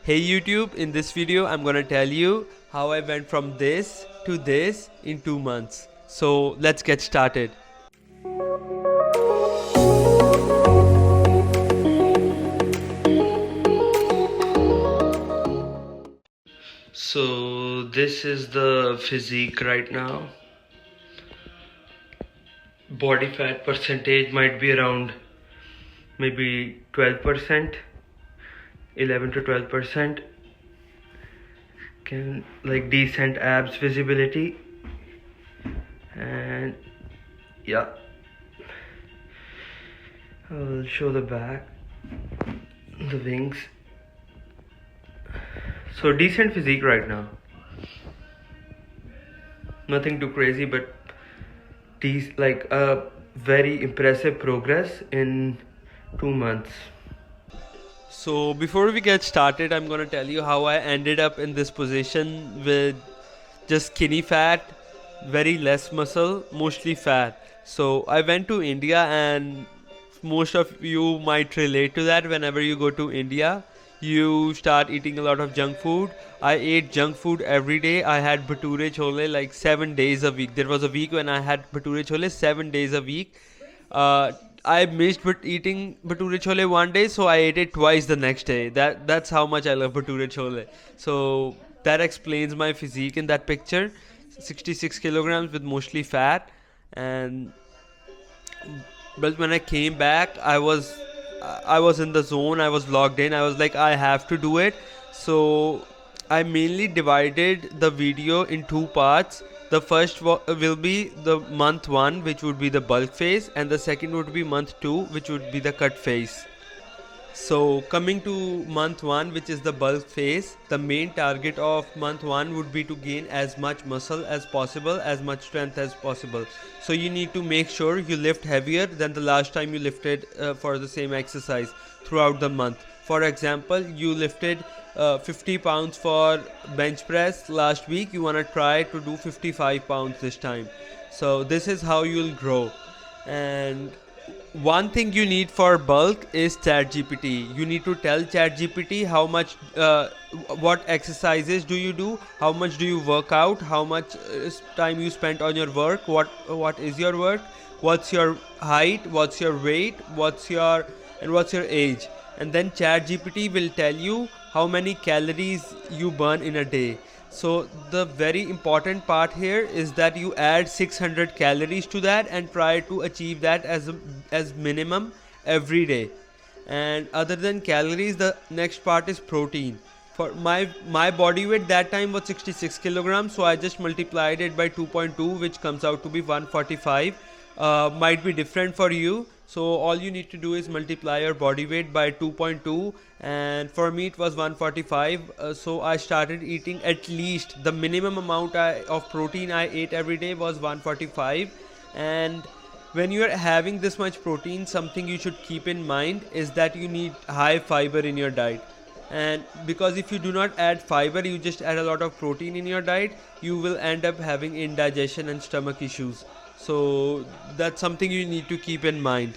Hey YouTube, in this video I'm gonna tell you how I went from this to this in 2 months. So let's get started. So this is the physique right now. Body fat percentage might be around maybe 12%, 11 to 12%. Can like decent abs visibility, and yeah, I'll show the back, the wings. So decent physique right now. Nothing too crazy, but like a very impressive progress in 2 months. So before we get started, I'm gonna tell you how I ended up in this position with just skinny fat, very less muscle, mostly fat. So I went to India, and most of you might relate to that. Whenever you go to India, you start eating a lot of junk food. I ate junk food every day. I had bhature chole like 7 days a week. There was a week when I had bhature chole 7 days a week. I missed eating bhature chole one day, so I ate it twice the next day. That's how much I love bhature chole. So that explains my physique in that picture. 66 kilograms with mostly fat, and but when I came back, I was in the zone. I was logged in. I was like, I have to do it. So I mainly divided the video in two parts. The first will be the month one, which would be the bulk phase, and the second would be month two, which would be the cut phase. So coming to month one, which is the bulk phase, the main target of month one would be to gain as much muscle as possible, as much strength as possible. So you need to make sure you lift heavier than the last time you lifted for the same exercise throughout the month. For example, you lifted 50 pounds for bench press last week. You want to try to do 55 pounds this time. So this is how you'll grow. And one thing you need for bulk is ChatGPT. You need to tell ChatGPT how much, what exercises do you do, how much do you work out, how much time you spent on your work, what is your work, what's your height, what's your weight, what's your age, and then ChatGPT will tell you how many calories you burn in a day. So the very important part here is that you add 600 calories to that and try to achieve that as minimum every day. And other than calories, the next part is protein. For my body weight that time was 66 kilograms, so I just multiplied it by 2.2, which comes out to be 145. Might be different for you, so all you need to do is multiply your body weight by 2.2, and for me it was 145. So I started eating at least the minimum amount of protein I ate every day was 145. And when you are having this much protein, something you should keep in mind is that you need high fiber in your diet. And because if you do not add fiber, you just add a lot of protein in your diet, you will end up having indigestion and stomach issues. So that's something you need to keep in mind.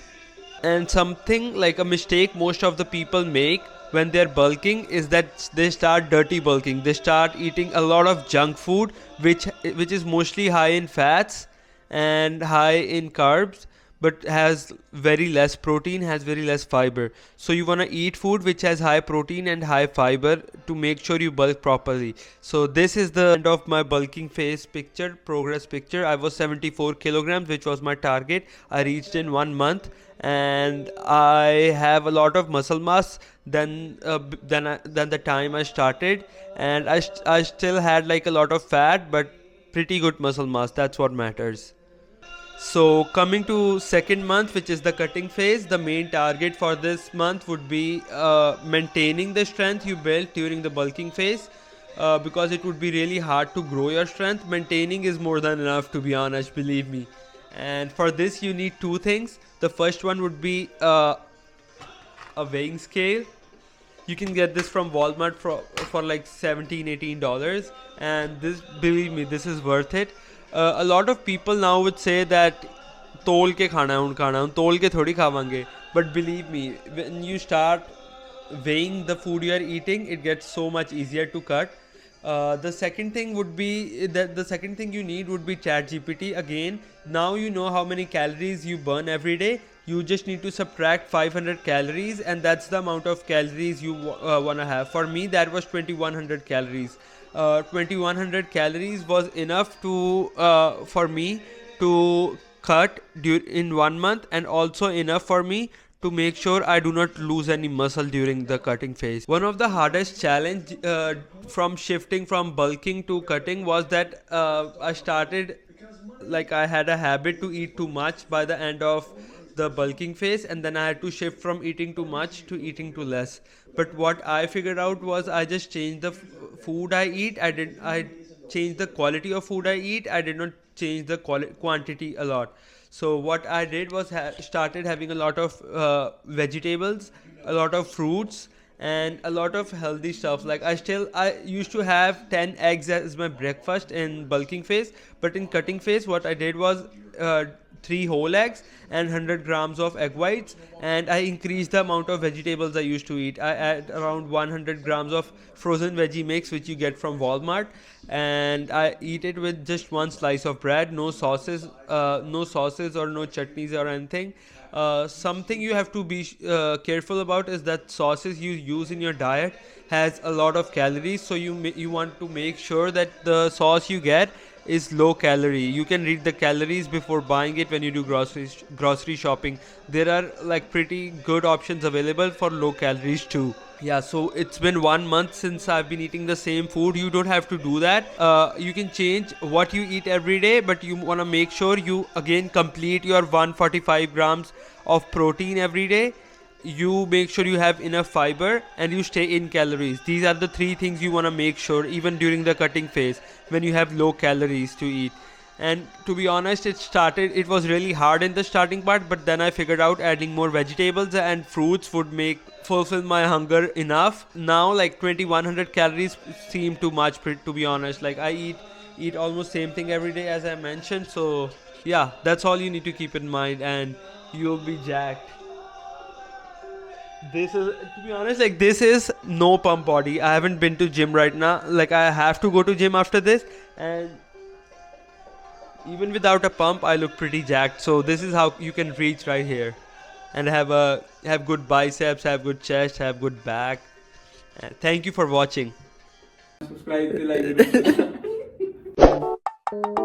And something like a mistake most of the people make when they're bulking is that they start dirty bulking. They start eating a lot of junk food, which is mostly high in fats and high in carbs, but has very less protein, has very less fiber. So you want to eat food which has high protein and high fiber to make sure you bulk properly. So this is the end of my bulking phase picture, progress picture. I was 74 kilograms, which was my target. I reached in 1 month, and I have a lot of muscle mass than the time I started, and I still had like a lot of fat, but pretty good muscle mass. That's what matters. So coming to second month, which is the cutting phase, the main target for this month would be maintaining the strength you built during the bulking phase, because it would be really hard to grow your strength. Maintaining is more than enough, to be honest, believe me. And for this you need two things. The first one would be a weighing scale. You can get this from Walmart for like $17-18, and this, believe me, this is worth it. A lot of people now would say that तोल के खाना है, उन खाना, हम तोल के थोड़ी खावांगे. But believe me, when you start weighing the food you are eating, it gets so much easier to cut. The second thing would be that the second thing you need would be ChatGPT. Again, now you know how many calories you burn every day. You just need to subtract 500 calories, and that's the amount of calories you want to have. For me, that was 2100 calories. 2100 calories was enough to for me to cut in 1 month, and also enough for me to make sure I do not lose any muscle during the cutting phase. One of the hardest challenge from shifting from bulking to cutting was that I started, like, I had a habit to eat too much by the end of the bulking phase, and then I had to shift from eating too much to eating too less. But what I figured out was I just changed the food I eat. I changed the quality of food I eat. I did not change the quantity a lot. So what I did was started having a lot of vegetables, a lot of fruits, and a lot of healthy stuff. Like, I used to have 10 eggs as my breakfast in bulking phase, but in cutting phase what I did was uh, 3 whole eggs and 100 grams of egg whites, and I increased the amount of vegetables I used to eat. I add around 100 grams of frozen veggie mix, which you get from Walmart, and I eat it with just one slice of bread, no sauces, or no chutneys or anything. Something you have to be careful about is that sauces you use in your diet has a lot of calories, so you want to make sure that the sauce you get is low calorie. You can read the calories before buying it when you do grocery shopping. There are like pretty good options available for low calories too. Yeah, so it's been 1 month since I've been eating the same food. You don't have to do that. You can change what you eat every day, but you want to make sure you again complete your 145 grams of protein every day. You make sure you have enough fiber and you stay in calories. These are the 3 things you want to make sure even during the cutting phase when you have low calories to eat. And to be honest, it was really hard in the starting part, but then I figured out adding more vegetables and fruits would make fulfill my hunger enough. Now, like, 2100 calories seem too much, to be honest. Like, I eat almost same thing every day as I mentioned. So yeah, that's all you need to keep in mind, and you'll be jacked. This is, to be honest, like, this is no pump body. I haven't been to gym right now. Like, I have to go to gym after this, and even without a pump I look pretty jacked. So this is how you can reach right here and have good biceps, have good chest, have good back. And thank you for watching. Subscribe to like